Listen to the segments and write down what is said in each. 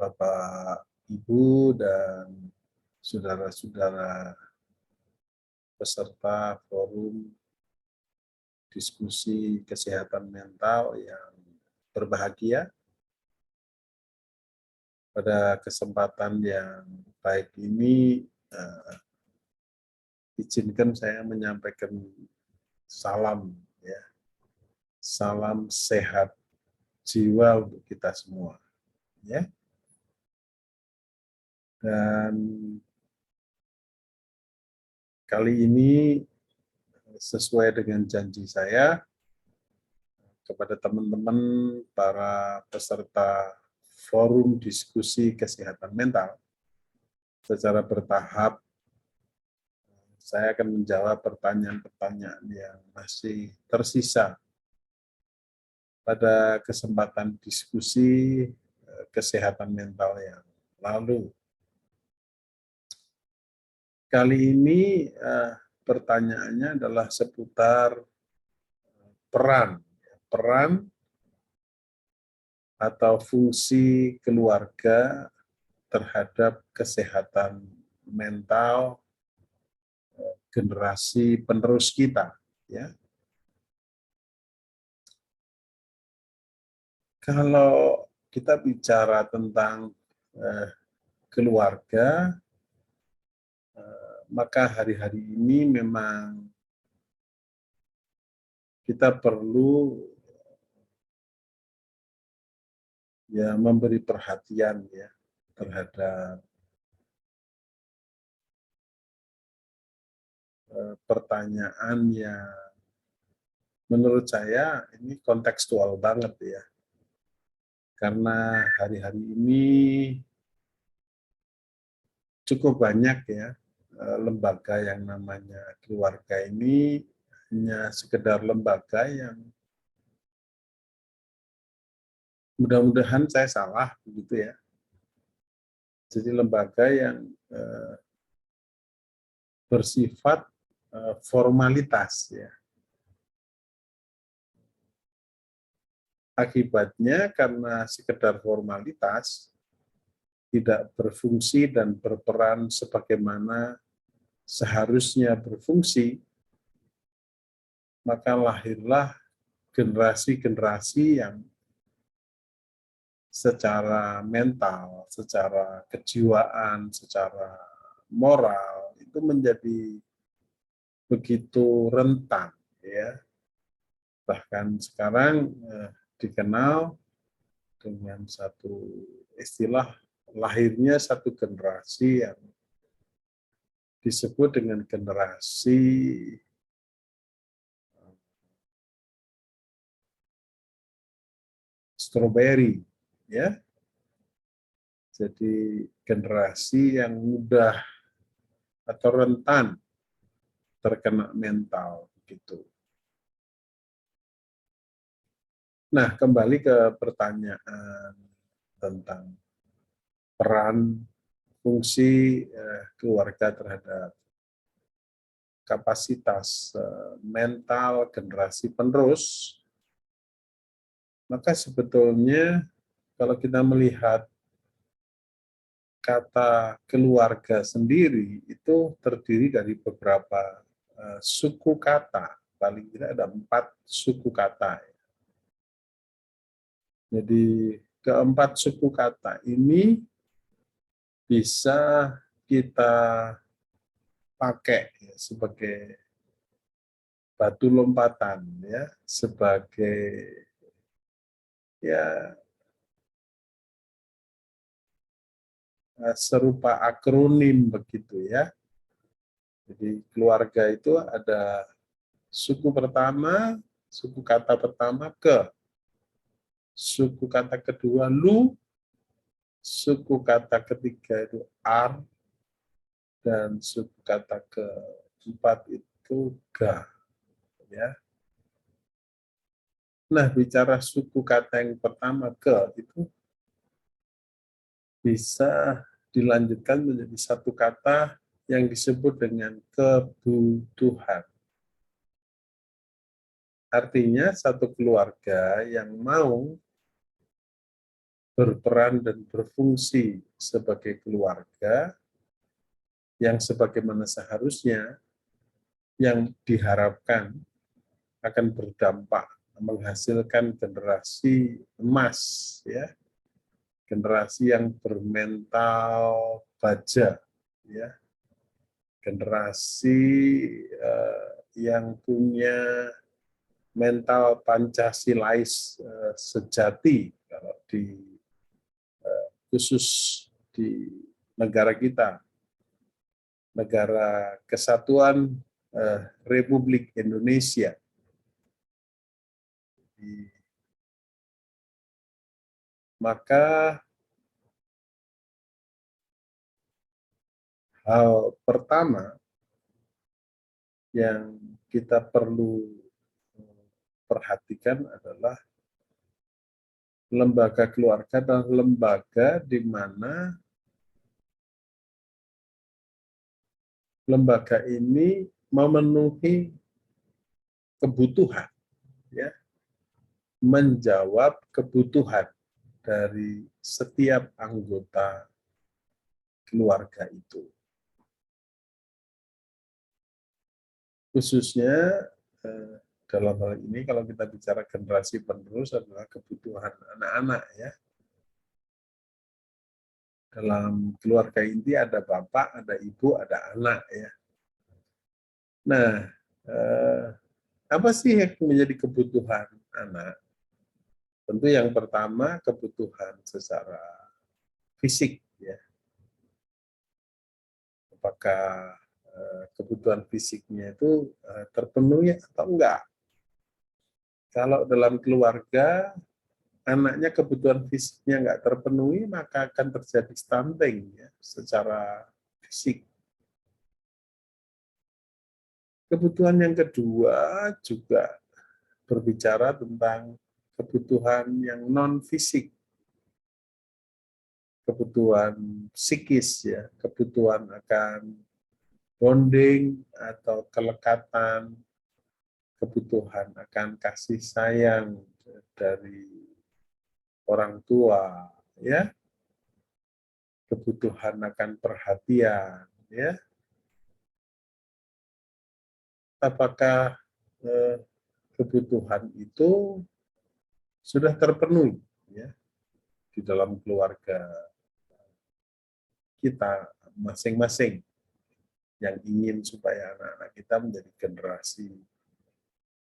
Bapak, Ibu, dan saudara-saudara peserta forum diskusi kesehatan mental yang berbahagia. Pada kesempatan yang baik ini, izinkan saya menyampaikan salam, ya, salam sehat jiwa untuk kita semua, ya. Dan kali ini sesuai dengan janji saya kepada teman-teman para peserta forum diskusi kesehatan mental, secara bertahap saya akan menjawab pertanyaan-pertanyaan yang masih tersisa pada kesempatan diskusi kesehatan mental yang lalu. Kali ini pertanyaannya adalah seputar peran atau fungsi keluarga terhadap kesehatan mental generasi penerus kita, ya. Kalau kita bicara tentang keluarga, maka hari-hari ini memang kita perlu ya memberi perhatian ya terhadap pertanyaan yang menurut saya ini kontekstual banget ya. Karena hari-hari ini cukup banyak ya lembaga yang namanya keluarga ini hanya sekedar lembaga yang mudah-mudahan saya salah begitu ya. Jadi lembaga yang bersifat formalitas ya. Akibatnya karena sekedar formalitas tidak berfungsi dan berperan sebagaimana seharusnya berfungsi, maka lahirlah generasi-generasi yang secara mental, secara kejiwaan, secara moral itu menjadi begitu rentan ya. Bahkan sekarang dikenal dengan satu istilah lahirnya satu generasi yang disebut dengan generasi strawberry ya. Jadi generasi yang mudah atau rentan terkena mental gitu. Nah, kembali ke pertanyaan tentang peran fungsi keluarga terhadap kapasitas mental generasi penerus, maka sebetulnya kalau kita melihat kata keluarga sendiri itu terdiri dari beberapa suku kata, paling tidak ada 4 suku kata. Jadi keempat suku kata ini bisa kita pakai ya, sebagai batu lompatan ya, sebagai ya serupa akronim begitu ya. Jadi keluarga itu ada suku pertama, suku kata pertama ke, suku kata kedua lu, suku kata ketiga itu ar, dan suku kata keempat itu ga. Ya. Nah, bicara suku kata yang pertama ke itu bisa dilanjutkan menjadi satu kata yang disebut dengan kebutuhan. Artinya satu keluarga yang mau berperan dan berfungsi sebagai keluarga yang sebagaimana seharusnya, yang diharapkan akan berdampak menghasilkan generasi emas, ya, generasi yang bermental baja, ya, generasi yang punya mental Pancasilais sejati, kalau di khusus di negara kita, negara kesatuan Republik Indonesia. Maka hal pertama yang kita perlu perhatikan adalah lembaga keluarga adalah lembaga di mana lembaga ini memenuhi kebutuhan, ya, menjawab kebutuhan dari setiap anggota keluarga itu. Khususnya dalam hal ini kalau kita bicara generasi penerus adalah kebutuhan anak-anak, ya. Dalam keluarga inti ada bapak, ada ibu, ada anak, ya. Nah, apa sih yang menjadi kebutuhan anak? Tentu yang pertama kebutuhan secara fisik, ya. Apakah kebutuhan fisiknya itu terpenuhi atau enggak? Kalau dalam keluarga anaknya kebutuhan fisiknya enggak terpenuhi, maka akan terjadi stunting, ya, secara fisik. Kebutuhan yang kedua juga berbicara tentang kebutuhan yang non-fisik, kebutuhan psikis, ya, kebutuhan akan bonding atau kelekatan, kebutuhan akan kasih sayang dari orang tua, ya, kebutuhan akan perhatian, ya. Apakah kebutuhan itu sudah terpenuhi, ya, di dalam keluarga kita masing-masing yang ingin supaya anak-anak kita menjadi generasi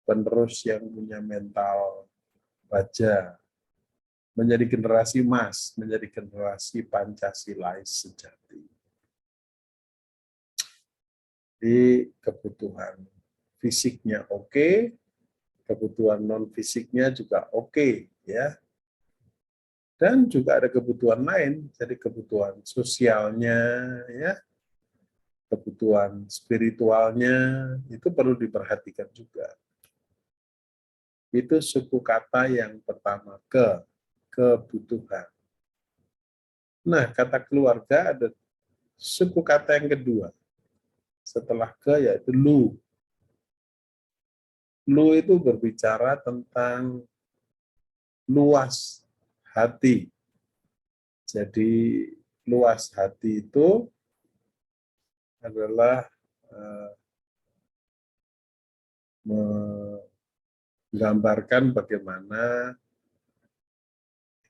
penerus yang punya mental baja, menjadi generasi emas, menjadi generasi Pancasilais sejati. Jadi kebutuhan fisiknya oke, kebutuhan non fisiknya juga oke, ya. Dan juga ada kebutuhan lain, jadi kebutuhan sosialnya, ya, kebutuhan spiritualnya itu perlu diperhatikan juga. Itu suku kata yang pertama, kebutuhan. Nah, kata keluarga ada suku kata yang kedua. Setelah yaitu lu. Lu itu berbicara tentang luas hati. Jadi luas hati itu adalah menggambarkan bagaimana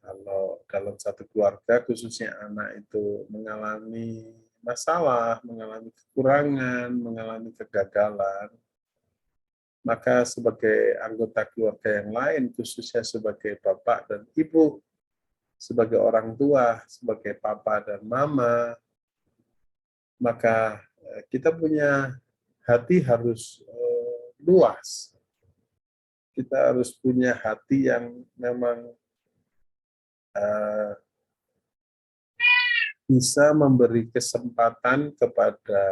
kalau dalam satu keluarga, khususnya anak itu mengalami masalah, mengalami kekurangan, mengalami kegagalan, maka sebagai anggota keluarga yang lain, khususnya sebagai bapak dan ibu, sebagai orang tua, sebagai papa dan mama, maka kita punya hati harus luas. Kita harus punya hati yang memang bisa memberi kesempatan kepada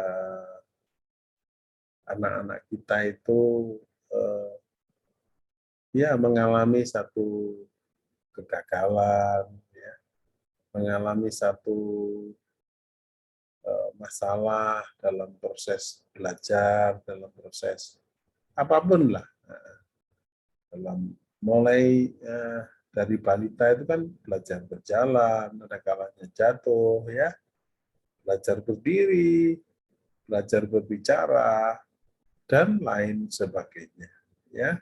anak-anak kita itu ya mengalami satu kegagalan, ya, mengalami satu masalah dalam proses belajar, dalam proses apapun lah, dalam mulai dari balita itu kan belajar berjalan, ada kalanya jatuh, ya, belajar berdiri, belajar berbicara, dan lain sebagainya. Ya,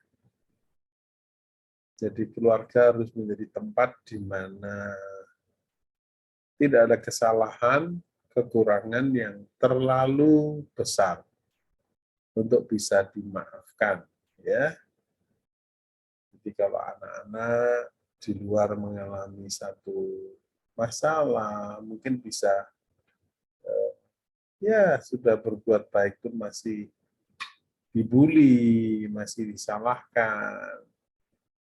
jadi keluarga harus menjadi tempat di mana tidak ada kesalahan, kekurangan yang terlalu besar untuk bisa dimaafkan. Ya, jadi kalau anak-anak di luar mengalami satu masalah, mungkin bisa ya sudah berbuat baik pun masih dibully, masih disalahkan.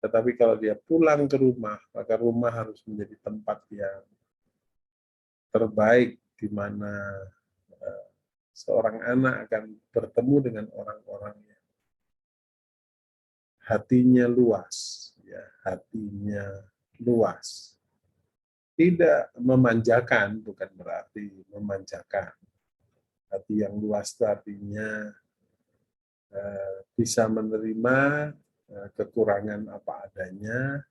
Tetapi kalau dia pulang ke rumah, maka rumah harus menjadi tempat yang terbaik di mana seorang anak akan bertemu dengan orang-orang yang hatinya luas, ya, hatinya luas. Tidak memanjakan, bukan berarti memanjakan. Hati yang luas itu artinya bisa menerima kekurangan apa adanya,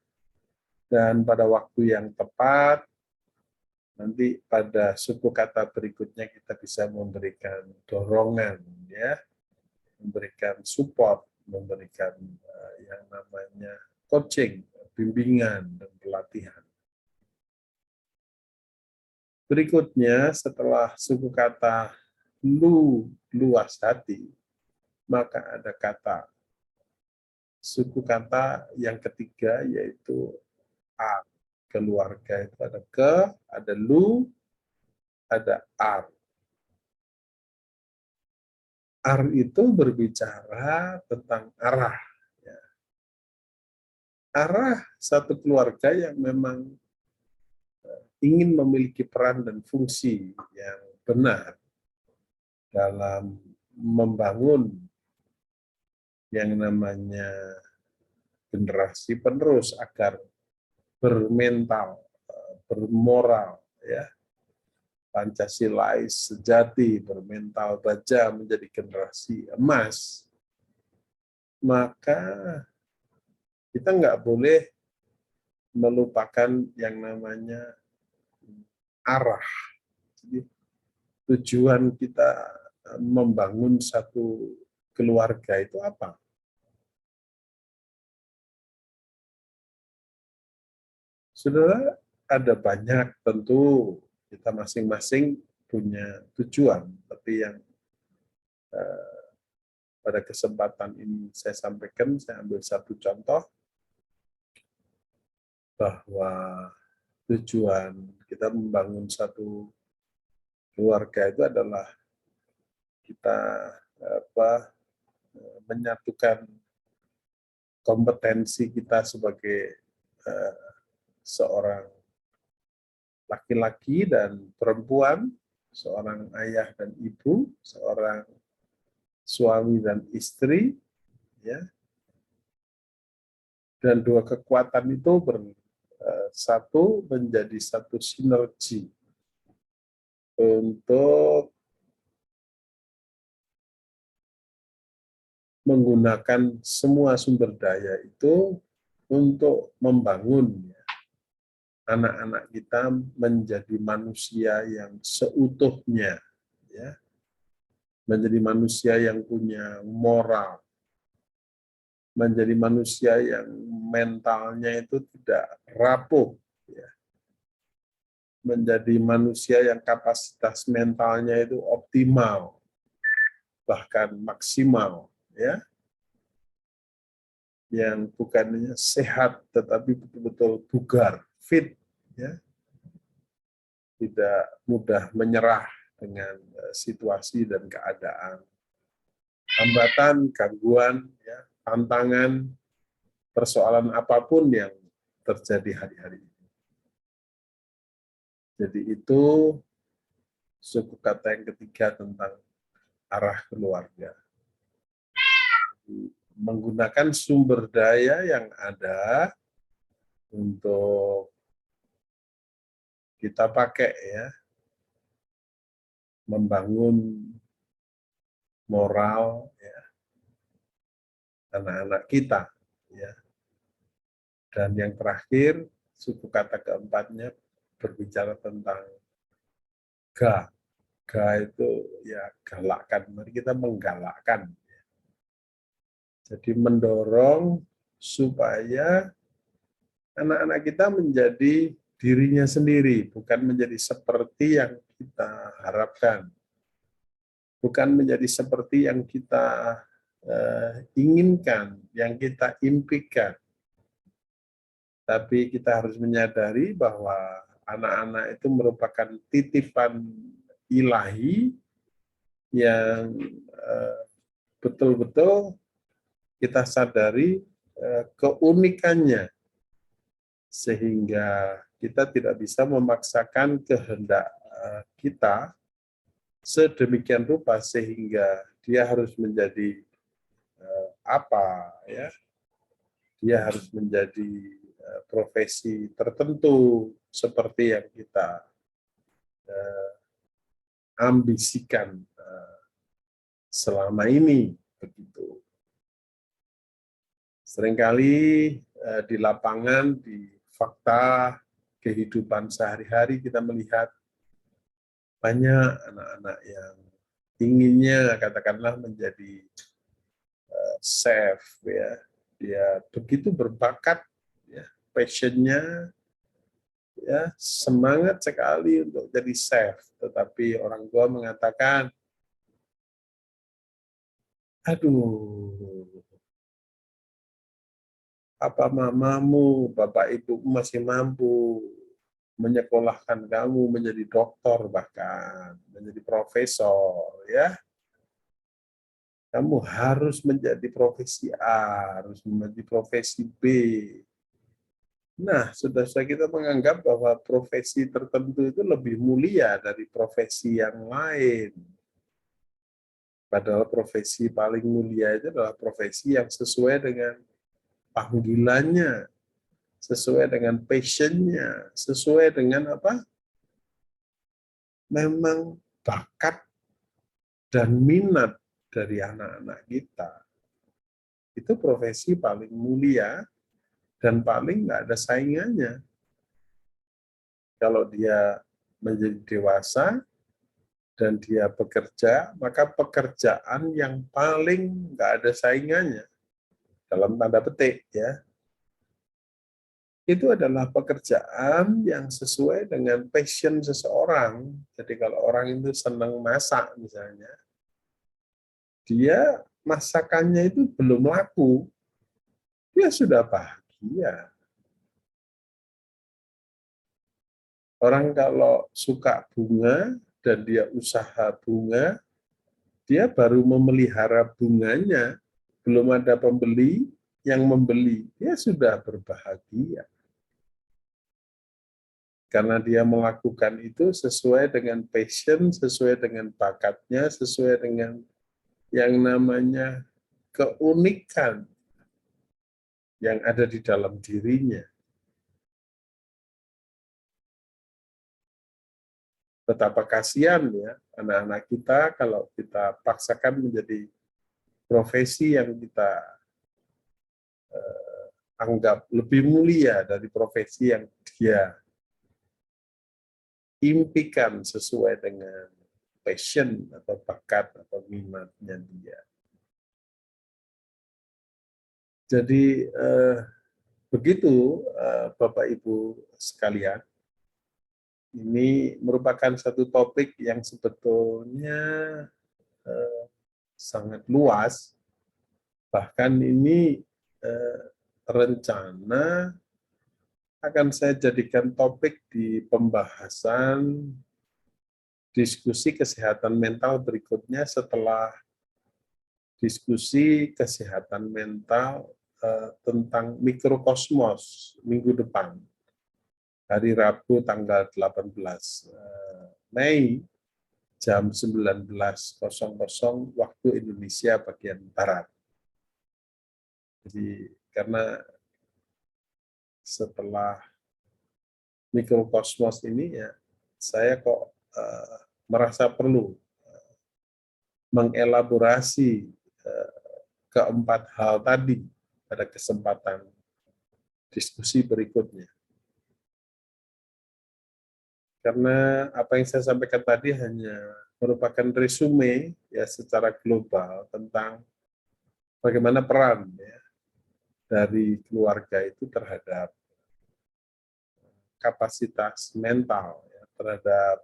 dan pada waktu yang tepat, nanti pada suku kata berikutnya kita bisa memberikan dorongan, ya, memberikan support, memberikan yang namanya coaching, bimbingan, dan pelatihan. Berikutnya, setelah suku kata lu, luas hati, maka ada kata suku kata yang ketiga, yaitu ar. Keluarga itu ada ke, ada lu, ada ar. Ar itu berbicara tentang arah. Ya. Arah satu keluarga yang memang ingin memiliki peran dan fungsi yang benar dalam membangun yang namanya generasi penerus agar bermental, bermoral, ya, Pancasilais sejati, bermental baja menjadi generasi emas, maka kita nggak boleh melupakan yang namanya arah. Jadi tujuan kita membangun satu keluarga itu apa? Saudara, ada banyak, tentu kita masing-masing punya tujuan, tapi yang pada kesempatan ini saya sampaikan, saya ambil satu contoh, bahwa tujuan kita membangun satu keluarga itu adalah kita menyatukan kompetensi kita sebagai seorang laki-laki dan perempuan, seorang ayah dan ibu, seorang suami dan istri, ya, dan dua kekuatan itu bersatu menjadi satu sinergi untuk menggunakan semua sumber daya itu untuk membangun anak-anak kita menjadi manusia yang seutuhnya, ya, menjadi manusia yang punya moral, menjadi manusia yang mentalnya itu tidak rapuh, ya, menjadi manusia yang kapasitas mentalnya itu optimal, bahkan maksimal, ya, yang bukannya sehat tetapi betul-betul bugar, fit, ya, tidak mudah menyerah dengan situasi dan keadaan, hambatan, gangguan, ya, tantangan, persoalan apapun yang terjadi hari-hari ini. Jadi itu suku kata yang ketiga tentang arah keluarga. Menggunakan sumber daya yang ada untuk kita pakai, ya, membangun moral, ya, anak-anak kita, ya, Dan yang terakhir, suku kata keempatnya berbicara tentang ga. Ga itu ya galakkan. Mari kita menggalakkan. Jadi mendorong supaya anak-anak kita menjadi dirinya sendiri, bukan menjadi seperti yang kita harapkan. Bukan menjadi seperti yang kita inginkan, yang kita impikan. Tapi kita harus menyadari bahwa anak-anak itu merupakan titipan ilahi yang betul-betul kita sadari keunikannya, sehingga kita tidak bisa memaksakan kehendak kita sedemikian rupa sehingga dia harus menjadi apa ya, dia harus menjadi profesi tertentu seperti yang kita ambisikan selama ini, begitu. Seringkali di lapangan, di fakta kehidupan sehari-hari kita melihat banyak anak-anak yang inginnya katakanlah menjadi chef, ya, dia begitu berbakat, ya, passionnya, ya, semangat sekali untuk jadi chef, tetapi orang tua mengatakan, aduh, apa mamamu, bapak ibumu masih mampu menyekolahkan kamu menjadi dokter, bahkan menjadi profesor, ya. Kamu harus menjadi profesi A, harus menjadi profesi B. Nah, sudah kita menganggap bahwa profesi tertentu itu lebih mulia dari profesi yang lain. Padahal profesi paling mulia itu adalah profesi yang sesuai dengan panggilannya, sesuai dengan passion-nya, sesuai dengan apa? Memang bakat dan minat dari anak-anak kita. Itu profesi paling mulia dan paling nggak ada saingannya. Kalau dia menjadi dewasa dan dia bekerja, maka pekerjaan yang paling nggak ada saingannya, dalam tanda petik, ya, itu adalah pekerjaan yang sesuai dengan passion seseorang. Jadi kalau orang itu senang masak misalnya, dia masakannya itu belum laku, dia sudah bahagia. Orang kalau suka bunga dan dia usaha bunga, dia baru memelihara bunganya, belum ada pembeli yang membeli, dia sudah berbahagia. Karena dia melakukan itu sesuai dengan passion, sesuai dengan bakatnya, sesuai dengan yang namanya keunikan yang ada di dalam dirinya. Betapa kasihan ya anak-anak kita kalau kita paksakan menjadi profesi yang kita anggap lebih mulia dari profesi yang dia impikan sesuai dengan passion atau bakat atau minatnya dia. Jadi begitu Bapak Ibu sekalian, ini merupakan satu topik yang sebetulnya sangat luas, bahkan ini rencana akan saya jadikan topik di pembahasan diskusi kesehatan mental berikutnya setelah diskusi kesehatan mental tentang mikrokosmos minggu depan, hari Rabu tanggal 18 Mei jam 19.00 waktu Indonesia bagian Barat. Jadi karena setelah mikrokosmos ini ya saya kok merasa perlu mengelaborasi keempat hal tadi pada kesempatan diskusi berikutnya. Karena apa yang saya sampaikan tadi hanya merupakan resume ya secara global tentang bagaimana peran ya, dari keluarga itu terhadap kapasitas mental, ya, terhadap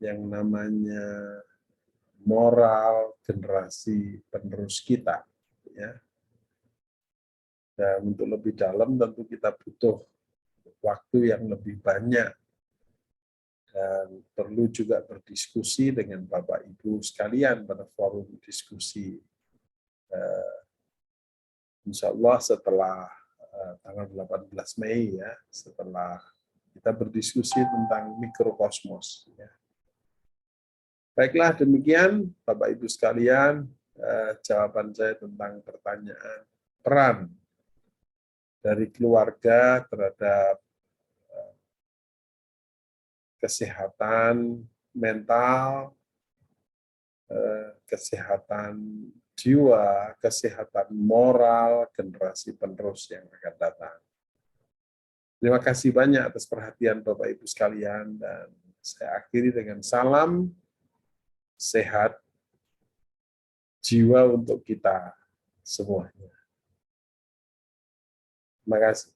yang namanya moral generasi penerus kita. Ya. Dan untuk lebih dalam tentu kita butuh waktu yang lebih banyak dan perlu juga berdiskusi dengan Bapak Ibu sekalian pada forum diskusi. Insya Allah setelah tanggal 18 Mei ya, setelah kita berdiskusi tentang mikrokosmos. Ya. Baiklah demikian Bapak Ibu sekalian, jawaban saya tentang pertanyaan peran dari keluarga terhadap kesehatan mental, kesehatan jiwa, kesehatan moral generasi penerus yang akan datang. Terima kasih banyak atas perhatian Bapak Ibu sekalian dan saya akhiri dengan salam sehat jiwa untuk kita semuanya. Terima kasih.